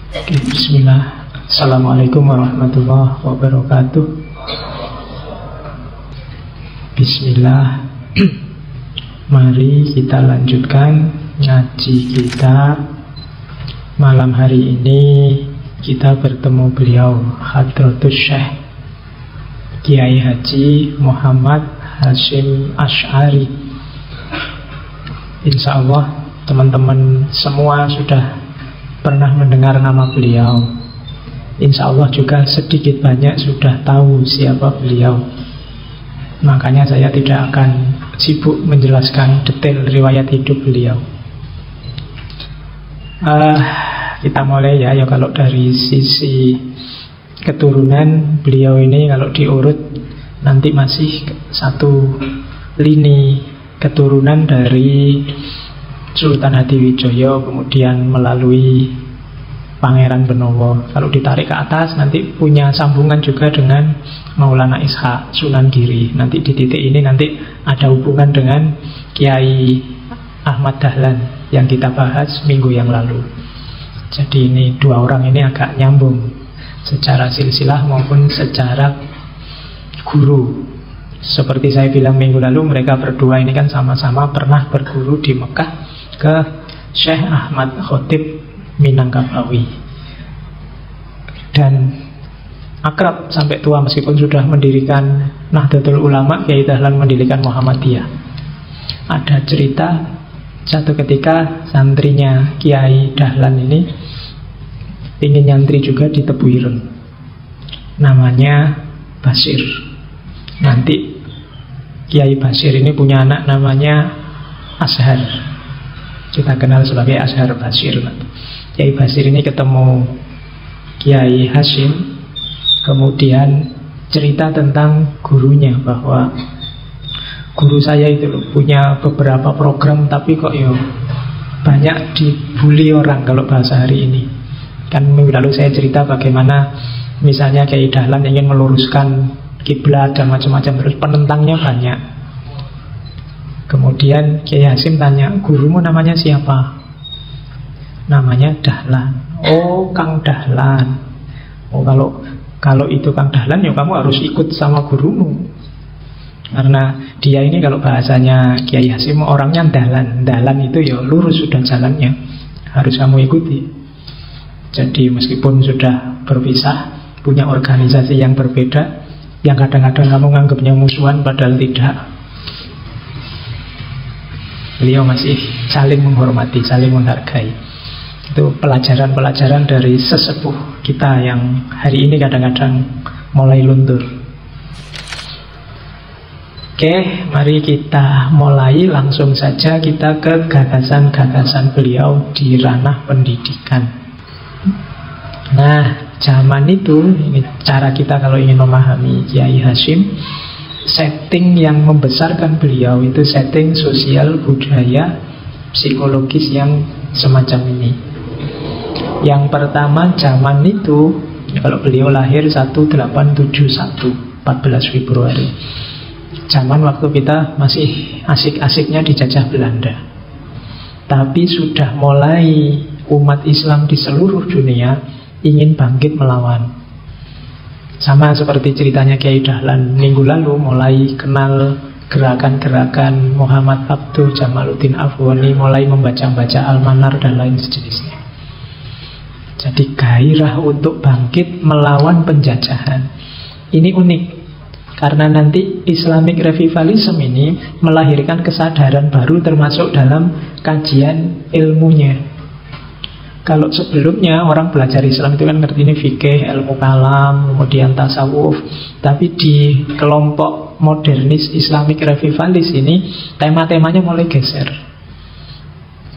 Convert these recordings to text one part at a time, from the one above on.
Oke, bismillah. Assalamualaikum warahmatullahi wabarakatuh. Bismillah. Mari kita lanjutkan ngaji kita. Malam hari ini kita bertemu beliau, Hadratus Syekh Kiai Haji Muhammad Hasyim Asy'ari. Insya Allah teman-teman semua sudah pernah mendengar nama beliau. Insya Allah juga sedikit banyak sudah tahu siapa beliau. Makanya saya tidak akan sibuk menjelaskan detail riwayat hidup beliau. Kita mulai ya. Kalau dari sisi keturunan beliau ini, kalau diurut nanti masih satu lini keturunan dari Sultan Hadiwijoyo, kemudian melalui Pangeran Benowo. Kalau ditarik ke atas nanti punya sambungan juga dengan Maulana Ishaq Sunan Giri. Nanti di titik ini nanti ada hubungan dengan Kiai Ahmad Dahlan yang kita bahas minggu yang lalu. Jadi ini dua orang ini agak nyambung secara silsilah maupun secara guru. Seperti saya bilang minggu lalu, mereka berdua ini kan sama-sama pernah berguru di Mekah ke Syekh Ahmad Khotib Minangkabawi, dan akrab sampai tua meskipun sudah mendirikan Nahdlatul Ulama. Kiai Dahlan mendirikan Muhammadiyah. Ada cerita satu ketika santrinya Kiai Dahlan ini ingin nyantri juga di Tebuireng, namanya Basir. Nanti Kiai Basir ini punya anak namanya Ashar, kita kenal sebagai Ashar Basir. Kiai Basir ini ketemu Kiai Hasyim, kemudian cerita tentang gurunya, bahwa guru saya itu punya beberapa program tapi kok banyak dibully orang kalau bahasa hari ini. Kan minggu lalu saya cerita bagaimana misalnya Kiai Dahlan ingin meluruskan kiblat dan macam-macam, terus penentangnya banyak. Kemudian Kiai Hasyim tanya, gurumu namanya siapa? Namanya Dahlan. Oh, Kang Dahlan. Oh, kalau itu Kang Dahlan ya kamu harus ikut sama gurumu. Karena dia ini kalau bahasanya Kiai Hasyim orangnya Dahlan. Dahlan itu ya lurus sudah jalannya, harus kamu ikuti. Jadi meskipun sudah berpisah, punya organisasi yang berbeda, yang kadang-kadang kamu nganggapnya musuhan padahal tidak, beliau masih saling menghormati, saling menghargai. Itu pelajaran-pelajaran dari sesepuh kita yang hari ini kadang-kadang mulai luntur. Oke, mari kita mulai langsung saja kita ke gagasan-gagasan beliau di ranah pendidikan. Nah, zaman itu, ini cara kita kalau ingin memahami Kiai Hasyim, setting yang membesarkan beliau itu setting sosial, budaya, psikologis yang semacam ini. Yang pertama, zaman itu, kalau beliau lahir 1871, 14 Februari. Zaman waktu kita masih asik-asiknya dijajah Belanda. Tapi sudah mulai umat Islam di seluruh dunia ingin bangkit melawan. Sama seperti ceritanya Kiai Dahlan minggu lalu, mulai kenal gerakan-gerakan Muhammad Abduh, Jamaluddin Afghani, mulai membaca-baca Al-Manar dan lain sejenisnya. Jadi gairah untuk bangkit melawan penjajahan. Ini unik, karena nanti Islamic Revivalism ini melahirkan kesadaran baru termasuk dalam kajian ilmunya. Kalau sebelumnya orang belajar Islam itu kan ngerti ini fikih, ilmu kalam, kemudian tasawuf. Tapi di kelompok modernis Islamic Revivalis ini tema-temanya mulai geser.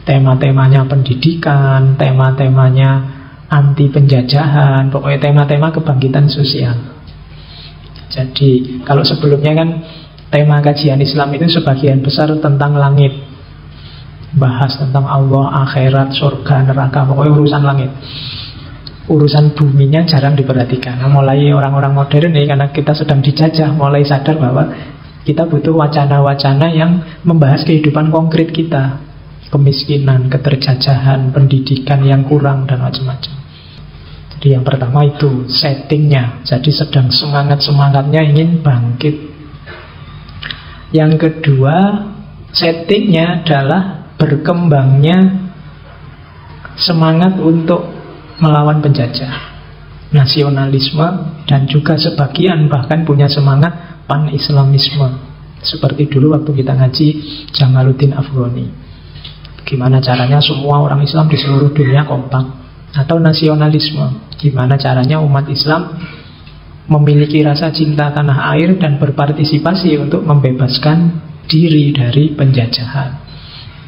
Tema-temanya pendidikan, tema-temanya anti penjajahan, pokoknya tema-tema kebangkitan sosial. Jadi kalau sebelumnya kan tema kajian Islam itu sebagian besar tentang langit, bahas tentang Allah, akhirat, surga, neraka, pokoknya urusan langit. Urusan buminya jarang diperhatikan. Nah, mulai orang-orang modern ini, karena kita sedang dijajah, mulai sadar bahwa kita butuh wacana-wacana yang membahas kehidupan konkret kita. Kemiskinan, keterjajahan, pendidikan yang kurang, dan macam-macam. Jadi yang pertama itu settingnya, jadi sedang semangat-semangatnya ingin bangkit. Yang kedua, settingnya adalah berkembangnya semangat untuk melawan penjajah, nasionalisme, dan juga sebagian bahkan punya semangat pan-islamisme. Seperti dulu waktu kita ngaji Jamaluddin Afghani, gimana caranya semua orang Islam di seluruh dunia kompak. Atau nasionalisme, gimana caranya umat Islam memiliki rasa cinta tanah air dan berpartisipasi untuk membebaskan diri dari penjajahan.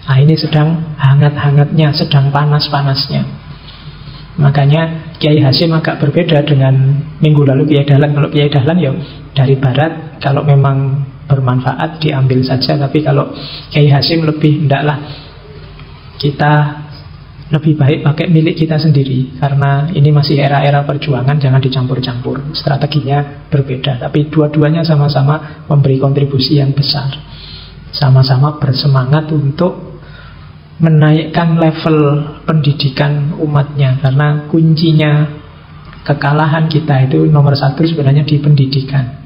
Nah, ini sedang hangat-hangatnya, sedang panas-panasnya. Makanya Kiai Hasyim agak berbeda dengan minggu lalu Kiai Dahlan. Kalau Kiai Dahlan ya dari barat, kalau memang bermanfaat diambil saja. Tapi kalau Kiai Hasyim lebih hendaklah kita lebih baik pakai milik kita sendiri, karena ini masih era-era perjuangan, jangan dicampur-campur. Strateginya berbeda, tapi dua-duanya sama-sama memberi kontribusi yang besar. Sama-sama bersemangat untuk menaikkan level pendidikan umatnya, karena kuncinya kekalahan kita itu nomor satu sebenarnya di pendidikan.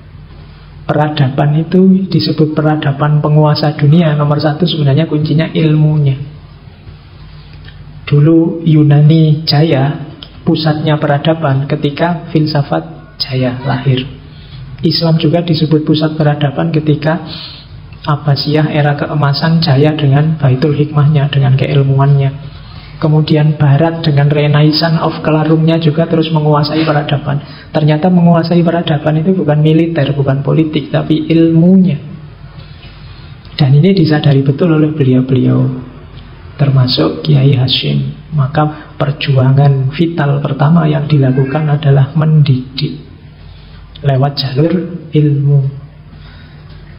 Peradaban itu disebut peradaban penguasa dunia, nomor satu sebenarnya kuncinya ilmunya. Dulu Yunani jaya, pusatnya peradaban ketika filsafat jaya lahir. Islam juga disebut pusat peradaban ketika Abbasiyah era keemasan jaya dengan Baitul Hikmahnya, dengan keilmuannya. Kemudian Barat dengan Renaissance of Kelarungnya juga terus menguasai peradaban. Ternyata menguasai peradaban itu bukan militer, bukan politik, tapi ilmunya. Dan ini disadari betul oleh beliau-beliau, termasuk Kiai Hasyim. Maka perjuangan vital pertama yang dilakukan adalah mendidik lewat jalur ilmu.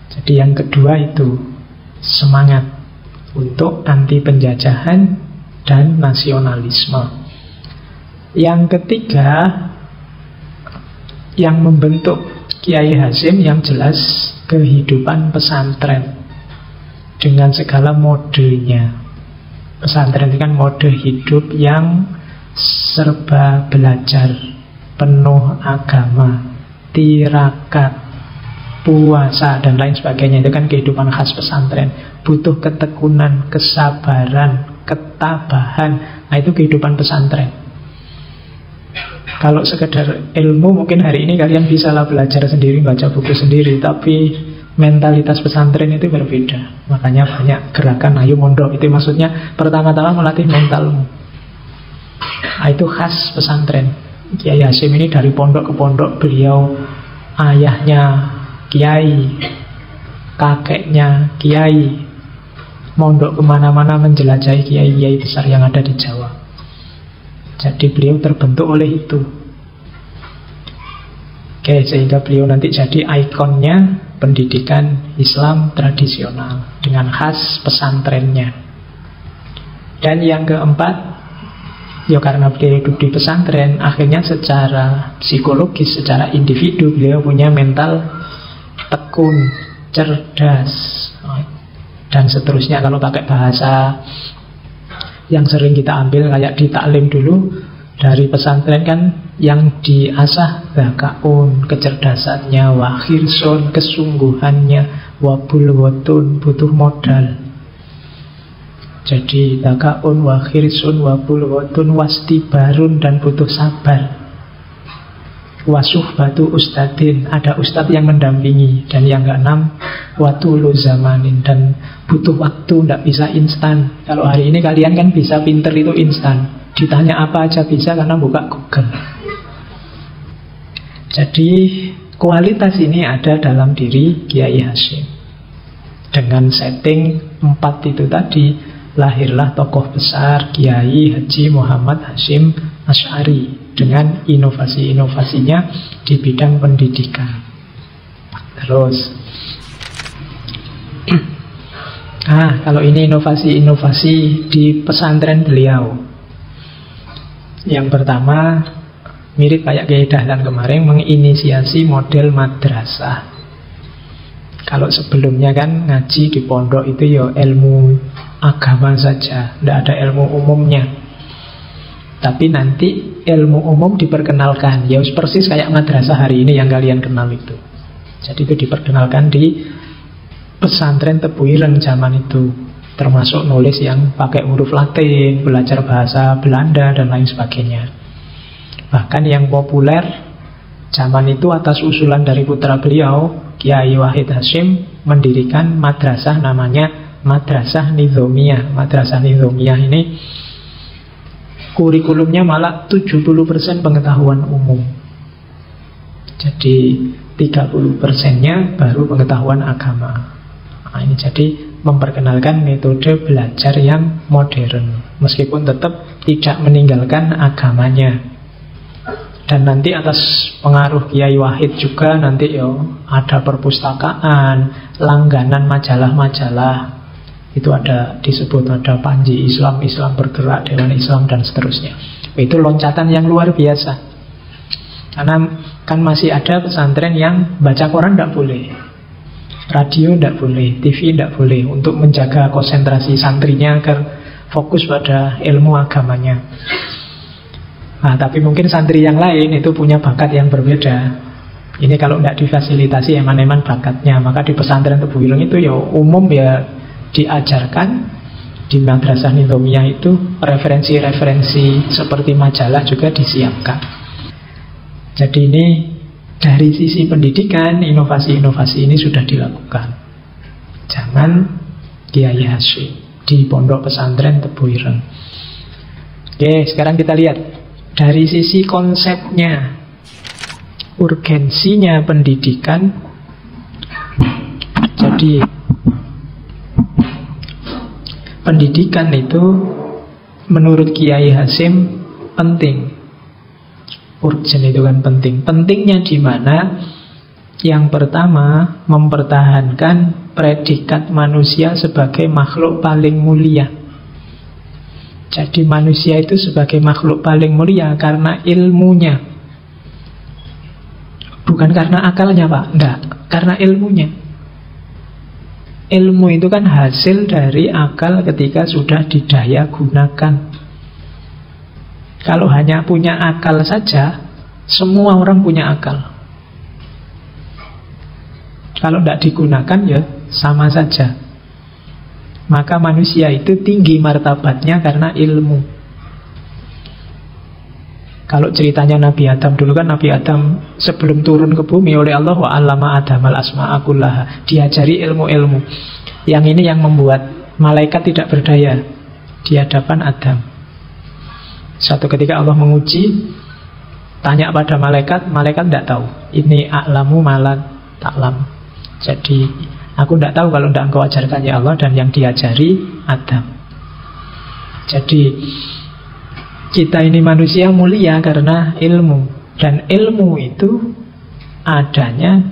Jadi yang kedua itu semangat untuk anti penjajahan dan nasionalisme. Yang ketiga yang membentuk Kiai Hasyim yang jelas kehidupan pesantren dengan segala modenya. Pesantren itu kan mode hidup yang serba belajar, penuh agama, tirakat, puasa, dan lain sebagainya. Itu kan kehidupan khas pesantren. Butuh ketekunan, kesabaran, ketabahan. Nah, itu kehidupan pesantren. Kalau sekedar ilmu, mungkin hari ini kalian bisa lah belajar sendiri, baca buku sendiri. Tapi mentalitas pesantren itu berbeda. Makanya banyak gerakan ayo mondok. Itu maksudnya pertama-tama melatih mentalmu. Nah, itu khas pesantren. Kiai Hasyim ini dari pondok ke pondok. Beliau ayahnya kiai, kakeknya kiai, mondok kemana-mana menjelajahi kiai-kiai besar yang ada di Jawa. Jadi beliau terbentuk oleh itu. Oke, sehingga beliau nanti jadi ikonnya pendidikan Islam tradisional dengan khas pesantrennya. Dan yang keempat, ya karena beliau hidup di pesantren, akhirnya secara psikologis, secara individu beliau punya mental tekun, cerdas, dan seterusnya. Kalau pakai bahasa yang sering kita ambil kayak di taklim dulu, dari pesantren kan yang diasah zakaun, kecerdasannya, wakhirson, kesungguhannya, wabulwotun, butuh modal. Jadi zakaun, wakhirson, wabulwotun, wastibarun, dan butuh sabar. Wasuhbatu ustadin, ada ustadz yang mendampingi. Dan yang keenam, watulu zamanin, dan butuh waktu, tidak bisa instan. Kalau hari ini kalian kan bisa pinter itu instan, ditanya apa aja bisa karena buka Google. Jadi kualitas ini ada dalam diri Kiai Hasyim. Dengan setting 4 itu tadi, lahirlah tokoh besar Kiai Haji Muhammad Hasyim Asy'ari dengan inovasi-inovasinya di bidang pendidikan. Terus kalau ini inovasi-inovasi di pesantren beliau. Yang pertama, mirip kayak Kiai Dahlan kemarin, menginisiasi model madrasah. Kalau sebelumnya kan ngaji di pondok itu ya ilmu agama saja, tidak ada ilmu umumnya. Tapi nanti ilmu umum diperkenalkan. Ya persis kayak madrasah hari ini yang kalian kenal itu. Jadi itu diperkenalkan di pesantren Tebu Ireng zaman itu. Termasuk nulis yang pakai huruf Latin, belajar bahasa Belanda dan lain sebagainya. Bahkan yang populer zaman itu atas usulan dari putra beliau, Kiai Wahid Hasyim, mendirikan madrasah namanya Madrasah Nizomiyah. Madrasah Nizomiyah ini kurikulumnya malah 70% pengetahuan umum. Jadi 30%-nya baru pengetahuan agama. Nah, ini jadi memperkenalkan metode belajar yang modern, meskipun tetap tidak meninggalkan agamanya. Dan nanti atas pengaruh Kiai Wahid juga nanti ada perpustakaan, langganan majalah-majalah. Itu ada disebut ada Panji Islam, Islam Bergerak, Dewan Islam dan seterusnya. Itu loncatan yang luar biasa. Karena kan masih ada pesantren yang baca koran tidak boleh, radio tidak boleh, TV tidak boleh, untuk menjaga konsentrasi santrinya agar fokus pada ilmu agamanya. Nah, tapi mungkin santri yang lain itu punya bakat yang berbeda. Ini kalau tidak difasilitasi eman-eman bakatnya, maka di pesantren Tebu Ireng itu ya umum ya diajarkan. Di Madrasah Nizomiyah itu referensi-referensi seperti majalah juga disiapkan. Jadi ini dari sisi pendidikan, inovasi-inovasi ini sudah dilakukan zaman Kiai Hasyim di Pondok Pesantren Tebu Ireng. Oke, sekarang kita lihat dari sisi konsepnya, urgensinya pendidikan. Jadi pendidikan itu menurut Kiai Hasyim penting. Urgen itu kan penting. Pentingnya di mana? Yang pertama, mempertahankan predikat manusia sebagai makhluk paling mulia. Jadi manusia itu sebagai makhluk paling mulia karena ilmunya, bukan karena akalnya, Pak. Enggak, karena ilmunya. Ilmu itu kan hasil dari akal ketika sudah didaya gunakan. Kalau hanya punya akal saja, semua orang punya akal. Kalau tidak digunakan ya sama saja. Maka manusia itu tinggi martabatnya karena ilmu. Kalau ceritanya Nabi Adam dulu kan, Nabi Adam sebelum turun ke bumi oleh Allah, wa 'allama Adamal asma'a kullaha, diajari ilmu-ilmu. Yang ini yang membuat malaikat tidak berdaya di hadapan Adam. Suatu ketika Allah menguji, tanya pada malaikat, malaikat tidak tahu. Ini a'lamu malat ta'lam. Jadi aku tidak tahu kalau tidak engkau ajarkan ya Allah, dan yang diajari Adam. Jadi kita ini manusia mulia karena ilmu. Dan ilmu itu adanya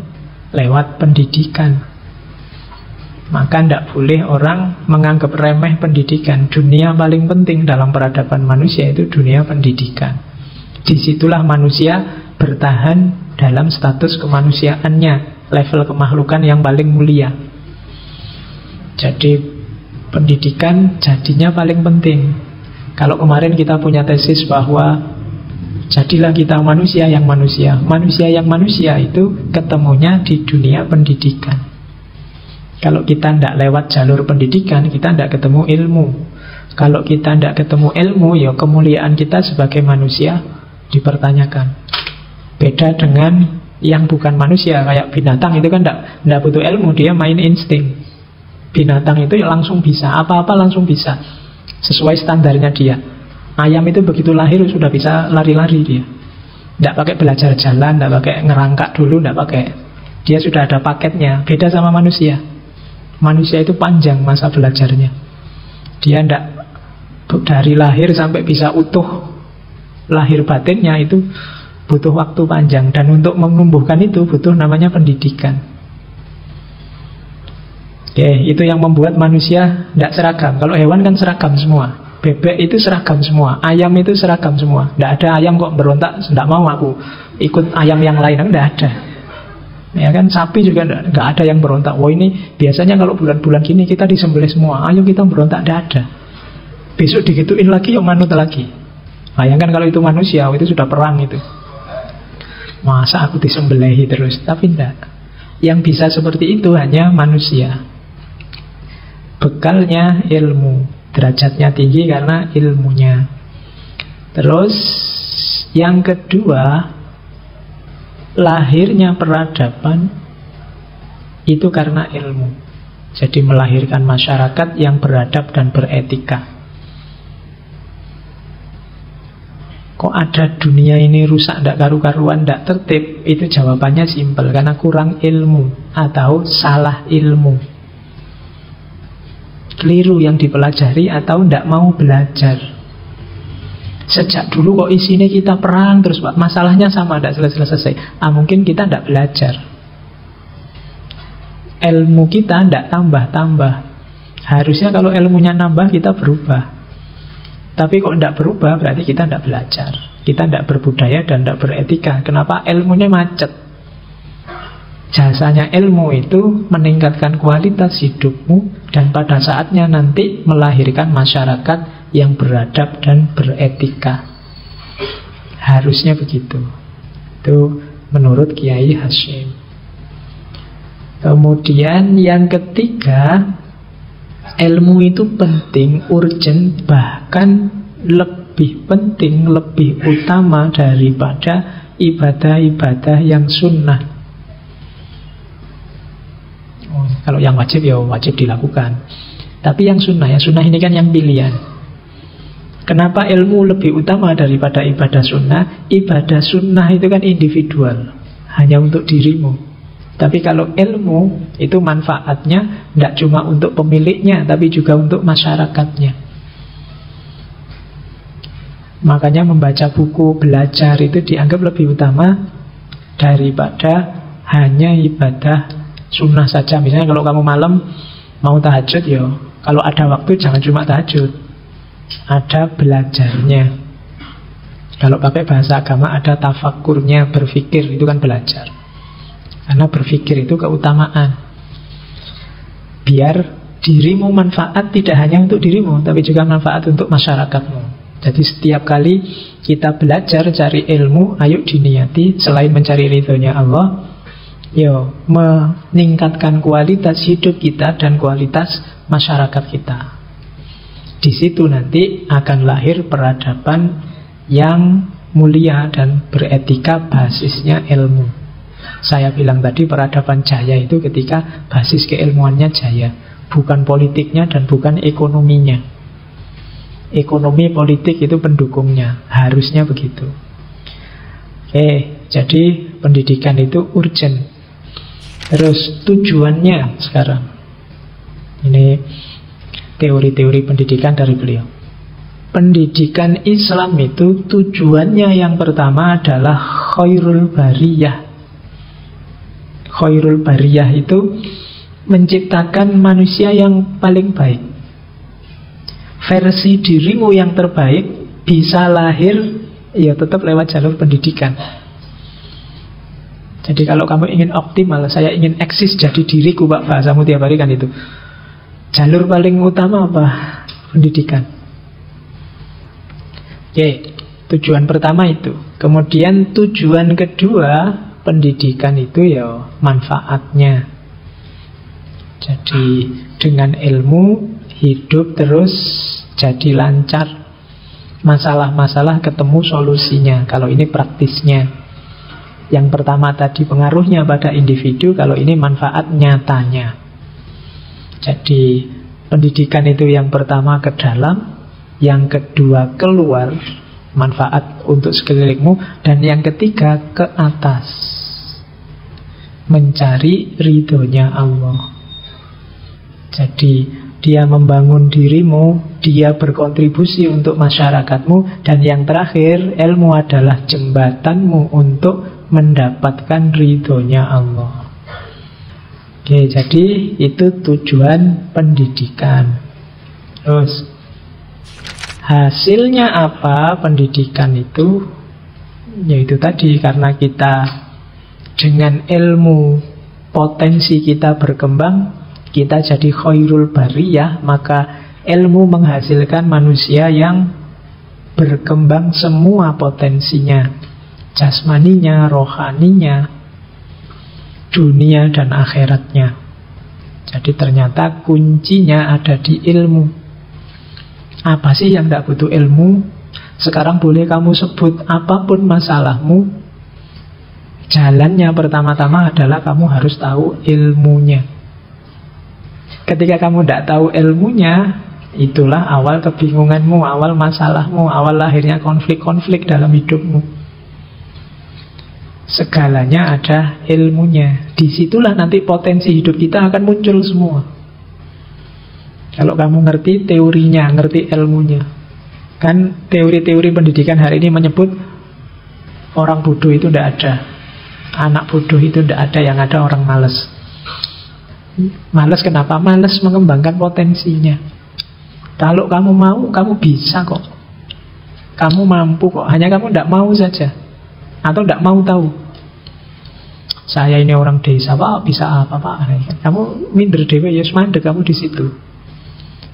lewat pendidikan. Maka tidak boleh orang menganggap remeh pendidikan. Dunia paling penting dalam peradaban manusia itu dunia pendidikan. Disitulah manusia bertahan dalam status kemanusiaannya, level kemakhlukan yang paling mulia. Jadi pendidikan jadinya paling penting. Kalau kemarin kita punya tesis bahwa jadilah kita manusia yang manusia. Manusia yang manusia itu ketemunya di dunia pendidikan. Kalau kita tidak lewat jalur pendidikan, kita tidak ketemu ilmu. Kalau kita tidak ketemu ilmu, ya kemuliaan kita sebagai manusia dipertanyakan. Beda dengan yang bukan manusia, kayak binatang itu kan tidak butuh ilmu, dia main insting. Binatang itu langsung bisa, apa-apa langsung bisa, sesuai standarnya dia. Ayam itu begitu lahir sudah bisa lari-lari dia. Tidak pakai belajar jalan, tidak pakai ngerangkak dulu, tidak pakai. Dia sudah ada paketnya. Beda sama manusia. Manusia itu panjang masa belajarnya. Dia tidak dari lahir sampai bisa utuh lahir batinnya itu butuh waktu panjang. Dan untuk menumbuhkan itu butuh namanya pendidikan. Oke, itu yang membuat manusia tidak seragam. Kalau hewan kan seragam semua. Bebek itu seragam semua. Ayam itu seragam semua. Tidak ada ayam kok berontak, tidak mau aku ikut ayam yang lain. Tidak ada. Ya kan, sapi juga nggak ada yang berontak. Wah ini biasanya kalau bulan-bulan gini kita disembelih semua, ayo kita berontak, tidak ada. Besok digituin lagi, yuk manut lagi. Bayangkan kalau itu manusia, itu sudah perang itu. Masa aku disembelihi terus? Tapi tidak. Yang bisa seperti itu hanya manusia. Bekalnya ilmu, derajatnya tinggi karena ilmunya. Terus yang kedua, lahirnya peradaban itu karena ilmu. Jadi melahirkan masyarakat yang beradab dan beretika. Kok ada dunia ini rusak, tidak karu-karuan, tidak tertib? Itu jawabannya simpel, karena kurang ilmu atau salah ilmu. Keliru yang dipelajari atau tidak mau belajar. Sejak dulu kok isinya kita perang terus Pak, masalahnya sama, tidak selesai-selesai. Mungkin kita tidak belajar. Ilmu kita tidak tambah-tambah. Harusnya kalau ilmunya nambah kita berubah. Tapi kok tidak berubah berarti kita tidak belajar. Kita tidak berbudaya dan tidak beretika. Kenapa? Ilmunya macet. Jasanya ilmu itu meningkatkan kualitas hidupmu dan pada saatnya nanti melahirkan masyarakat yang beradab dan beretika. Harusnya begitu. Itu menurut Kiai Hasyim. Kemudian yang ketiga, ilmu itu penting, urgent, bahkan lebih penting, lebih utama daripada ibadah-ibadah yang sunnah. Kalau yang wajib ya wajib dilakukan. Tapi yang sunnah ini kan yang pilihan. Kenapa ilmu lebih utama daripada ibadah sunnah? Ibadah sunnah itu kan individual, hanya untuk dirimu. Tapi kalau ilmu itu manfaatnya tidak cuma untuk pemiliknya, tapi juga untuk masyarakatnya. Makanya membaca buku, belajar itu dianggap lebih utama daripada hanya ibadah sunnah saja. Misalnya kalau kamu malam mau tahajud, ya kalau ada waktu jangan cuma tahajud, ada belajarnya. Kalau pakai bahasa agama ada tafakurnya, berpikir, itu kan belajar. Karena berpikir itu keutamaan. Biar dirimu manfaat tidak hanya untuk dirimu, tapi juga manfaat untuk masyarakatmu. Jadi setiap kali kita belajar cari ilmu, ayo diniati selain mencari ridhonya Allah, meningkatkan kualitas hidup kita dan kualitas masyarakat kita. Di situ nanti akan lahir peradaban yang mulia dan beretika, basisnya ilmu. Saya bilang tadi peradaban jaya itu ketika basis keilmuannya jaya, bukan politiknya dan bukan ekonominya. Ekonomi politik itu pendukungnya, harusnya begitu. Oke, jadi pendidikan itu urgent. Terus tujuannya sekarang, ini teori-teori pendidikan dari beliau. Pendidikan Islam itu tujuannya yang pertama adalah khairul bariyah. Khairul bariyah itu menciptakan manusia yang paling baik. Versi dirimu yang terbaik bisa lahir ya tetap lewat jalur pendidikan. Jadi kalau kamu ingin optimal, saya ingin eksis jadi diriku, Pak, bahasamu tiap hari kan itu. Jalur paling utama apa? Pendidikan. Oke, tujuan pertama itu. Kemudian tujuan kedua, pendidikan itu ya manfaatnya. Jadi dengan ilmu hidup terus jadi lancar. Masalah-masalah ketemu solusinya. Kalau ini praktisnya. Yang pertama tadi pengaruhnya pada individu, kalau ini manfaat nyatanya. Jadi pendidikan itu yang pertama ke dalam, yang kedua keluar, manfaat untuk sekelilingmu, dan yang ketiga ke atas, mencari ridhonya Allah. Jadi dia membangun dirimu, dia berkontribusi untuk masyarakatmu, dan yang terakhir ilmu adalah jembatanmu untuk mendapatkan ridhonya Allah. Oke, jadi itu tujuan pendidikan. Terus hasilnya apa pendidikan itu? Yaitu tadi, karena kita dengan ilmu potensi kita berkembang, kita jadi khairul bariyah, maka ilmu menghasilkan manusia yang berkembang semua potensinya, jasmaninya, rohaninya, dunia dan akhiratnya. Jadi ternyata kuncinya ada di ilmu. Apa sih yang tidak butuh ilmu? Sekarang boleh kamu sebut apapun masalahmu, jalannya pertama-tama adalah kamu harus tahu ilmunya. Ketika kamu tidak tahu ilmunya, itulah awal kebingunganmu, awal masalahmu, awal lahirnya konflik-konflik dalam hidupmu. Segalanya ada ilmunya. Disitulah nanti potensi hidup kita akan muncul semua. Kalau kamu ngerti teorinya, ngerti ilmunya. Kan teori-teori pendidikan hari ini menyebut orang bodoh itu tidak ada, anak bodoh itu tidak ada, yang ada orang malas. Malas kenapa? Malas mengembangkan potensinya. Kalau kamu mau, kamu bisa kok. Kamu mampu kok, hanya kamu tidak mau saja, atau tidak mau tahu. Saya ini orang desa, Pak, bisa apa, Pak? Kamu minder dewe, ya mandek kamu di situ.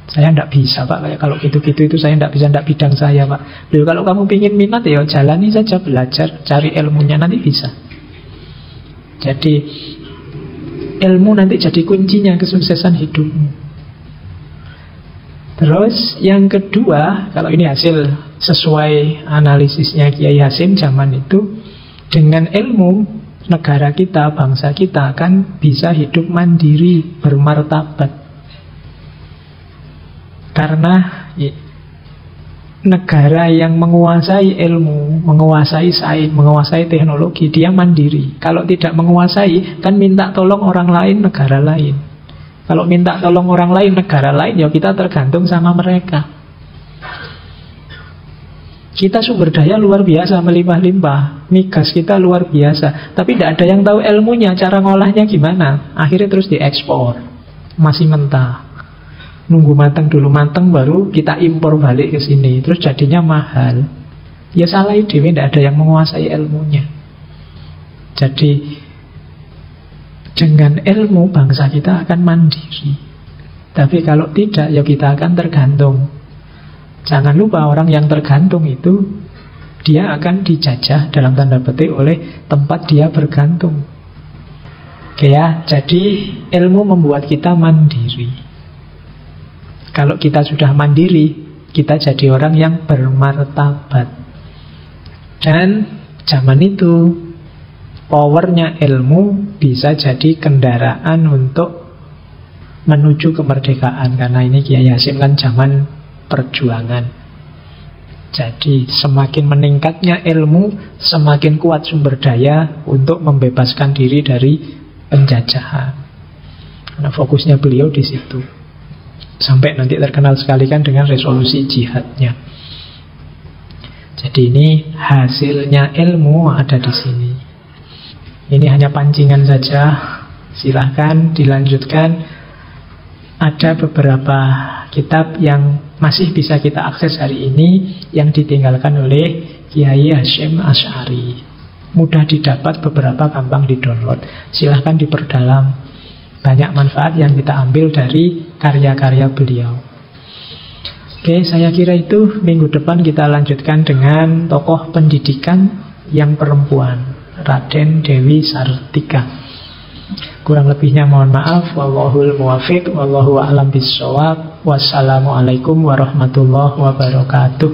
Saya tidak bisa, Pak, kayak kalau gitu-gitu itu saya tidak bisa, tidak bidang saya, Pak. Loh, kalau kamu ingin minat, ya jalani saja, belajar, cari ilmunya, nanti bisa. Jadi ilmu nanti jadi kuncinya kesuksesan hidupmu. Terus yang kedua, kalau ini hasil sesuai analisisnya Kiai Hasyim zaman itu, dengan ilmu negara kita, bangsa kita akan bisa hidup mandiri, bermartabat. Karena negara yang menguasai ilmu, menguasai sains, menguasai teknologi, dia mandiri. Kalau tidak menguasai, kan minta tolong orang lain, negara lain. Kalau minta tolong orang lain, negara lain, ya kita tergantung sama mereka. Kita sumber daya luar biasa, melimpah-limpah, migas kita luar biasa, tapi tidak ada yang tahu ilmunya, cara ngolahnya gimana. Akhirnya terus diekspor, masih mentah. Nunggu matang dulu, matang baru kita impor balik ke sini, terus jadinya mahal. Ya salah dewe, tidak ada yang menguasai ilmunya. Jadi dengan ilmu bangsa kita akan mandiri. Tapi kalau tidak, ya kita akan tergantung. Jangan lupa orang yang tergantung itu, dia akan dijajah dalam tanda petik oleh tempat dia bergantung. Oke ya, jadi ilmu membuat kita mandiri. Kalau kita sudah mandiri, kita jadi orang yang bermartabat. Dan zaman itu powernya ilmu bisa jadi kendaraan untuk menuju kemerdekaan. Karena ini Kiai Hasyim kan zaman perjuangan. Jadi semakin meningkatnya ilmu, semakin kuat sumber daya untuk membebaskan diri dari penjajahan. Karena fokusnya beliau di situ. Sampai nanti terkenal sekali kan dengan resolusi jihadnya. Jadi ini hasilnya ilmu ada di sini. Ini hanya pancingan saja. Silahkan dilanjutkan. Ada beberapa kitab yang masih bisa kita akses hari ini, yang ditinggalkan oleh Kiai Hasyim Asy'ari. Mudah didapat, beberapa gampang di-download. Silahkan diperdalam. Banyak manfaat yang kita ambil dari karya-karya beliau. Oke, saya kira itu. Minggu depan kita lanjutkan dengan tokoh pendidikan yang perempuan, Raden Dewi Sartika. Kurang lebihnya mohon maaf. Wallahul muwaffiq, wallahu a'lam bissawab. Wassalamualaikum warahmatullahi wabarakatuh.